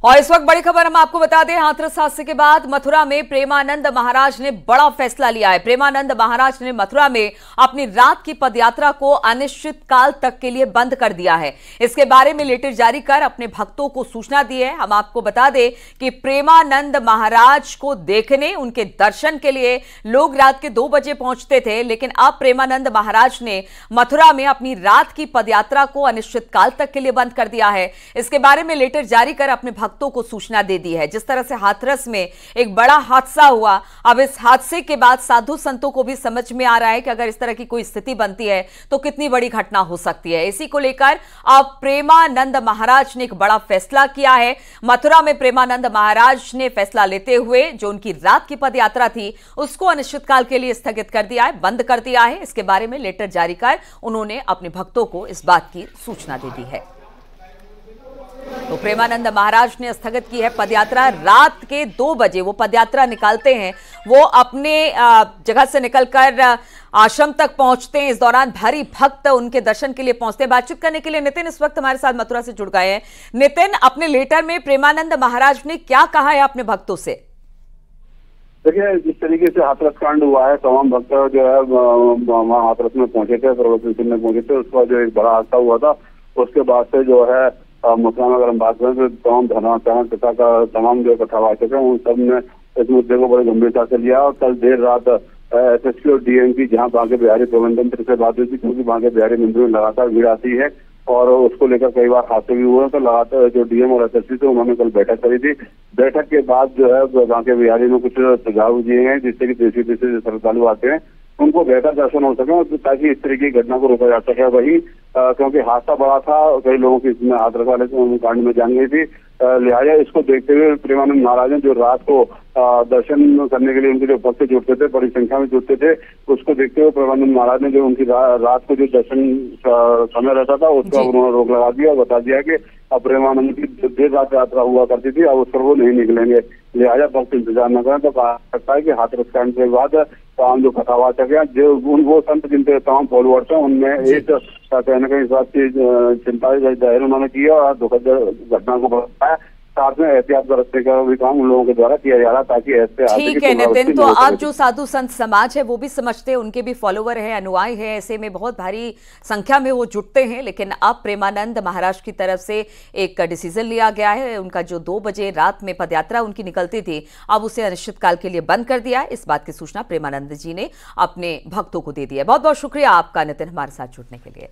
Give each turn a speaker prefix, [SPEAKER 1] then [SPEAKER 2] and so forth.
[SPEAKER 1] और इस वक्त बड़ी खबर हम आपको बता दें, हाथरस हादसे के बाद मथुरा में प्रेमानंद महाराज ने बड़ा फैसला लिया है। प्रेमानंद महाराज ने मथुरा में अपनी रात की पदयात्रा को अनिश्चित काल तक के लिए बंद कर दिया है। इसके बारे में लेटर जारी कर अपने भक्तों को सूचना दी है। हम आपको बता दें कि प्रेमानंद महाराज को देखने, उनके दर्शन के लिए लोग रात के 2 बजे पहुंचते थे, लेकिन अब प्रेमानंद महाराज ने मथुरा में अपनी रात की पदयात्रा को अनिश्चित काल तक के लिए बंद कर दिया है। इसके बारे में लेटर जारी कर अपने भक्तों को सूचना दे दी है। जिस तरह से हाथरस में एक बड़ा हादसा हुआ, अब इस हादसे के बाद साधु संतों को भी समझ में आ रहा है कि अगर इस तरह की कोई स्थिति बनती है तो कितनी बड़ी घटना हो सकती है। इसी को लेकर अब प्रेमानंद महाराज ने एक बड़ा फैसला किया है। मथुरा में प्रेमानंद महाराज ने फैसला लेते हुए जो उनकी रात की पदयात्रा थी उसको अनिश्चितकाल के लिए स्थगित कर दिया है, बंद कर दिया है। इसके बारे में लेटर जारी कर उन्होंने अपने भक्तों को इस बात की सूचना दे दी है। तो प्रेमानंद महाराज ने स्थगित की है पदयात्रा। रात के 2 बजे वो पदयात्रा निकालते हैं, वो अपने जगह से निकलकर आश्रम तक पहुंचते हैं। इस दौरान भारी भक्त उनके दर्शन के लिए पहुंचते हैं। बातचीत करने के लिए नितिन इस वक्त हमारे साथ मथुरा से जुड़ गए हैं। नितिन, अपने लेटर में प्रेमानंद महाराज ने क्या कहा है अपने भक्तों से?
[SPEAKER 2] देखिए, जिस तरीके से हाथरस कांड हुआ है, तमाम भक्त जो है वहाँ हाथरस में पहुंचे थे, प्रवचन में पहुंचे थे। उसका जो एक बड़ा हादसा हुआ था, उसके बाद से जो है मथुरा में अगर हम बात करें तो तमाम धर्माचार्य पिता का तमाम जो कथावाचक है उन सब ने इस मुद्दे को बड़ी गंभीरता से लिया। और कल देर रात एसएसपी और डीएम की जहां बांके बिहारी प्रबंधन से बात हुई थी, क्योंकि बांके बिहारी मंदिर में लगातार भीड़ आती है और उसको लेकर कई बार हादसे भी हुए, तो लगातार जो डीएम और एसएसपी थे उन्होंने कल बैठक करी थी। बैठक के बाद जो है बांके बिहारी में कुछ सुझाव दिए गए जिससे कि देशी विदेशी श्रद्धालु आते हैं उनको बेहतर दर्शन हो सके, ताकि इस तरीके की घटना को रोका जा सके। वही क्योंकि हादसा बड़ा था, कई लोगों की इसमें हाथरस वाले कांड में जान गई थी, लिहाजा इसको देखते हुए प्रेमानंद महाराज ने जो रात को दर्शन करने के लिए उनके जो भक्त जुटते थे, बड़ी संख्या में जुटते थे, उसको देखते हुए प्रेमानंद महाराज ने जो उनकी रात को जो दर्शन समय रहता था उसका उन्होंने रोक लगा दिया और बता दिया कि अब प्रेमानंद की देर रात यात्रा हुआ करती थी, अब उस पर वो नहीं निकलेंगे। लिहाजा भक्त इंतजार न करें। तो कहा सकता है कि हाथरस कांड के बाद तमाम जो कथावाचक है, जो वो संत जिनके तमाम फॉलोअर्स हैं, उनमें एक कहीं न कहीं इस बात की चिंता जाहिर उन्होंने की और दुखद घटना को बताया। साथ में एहतियात बरतने का भी काम उन लोगों के द्वारा किया जा रहा ताकि ऐसे।
[SPEAKER 1] ठीक है नितिन, तो अब जो साधु संत समाज है वो भी समझते हैं, उनके भी फॉलोवर है, अनुयायी है, ऐसे में बहुत भारी संख्या में वो जुटते हैं। लेकिन अब प्रेमानंद महाराज की तरफ से एक डिसीजन लिया गया है। उनका जो 2 बजे रात में पदयात्रा उनकी निकलती थी, अब उसे अनिश्चितकाल के लिए बंद कर दिया है। इस बात की सूचना प्रेमानंद जी ने अपने भक्तों को दे दी है। बहुत बहुत शुक्रिया आपका नितिन, हमारे साथ जुड़ने के लिए।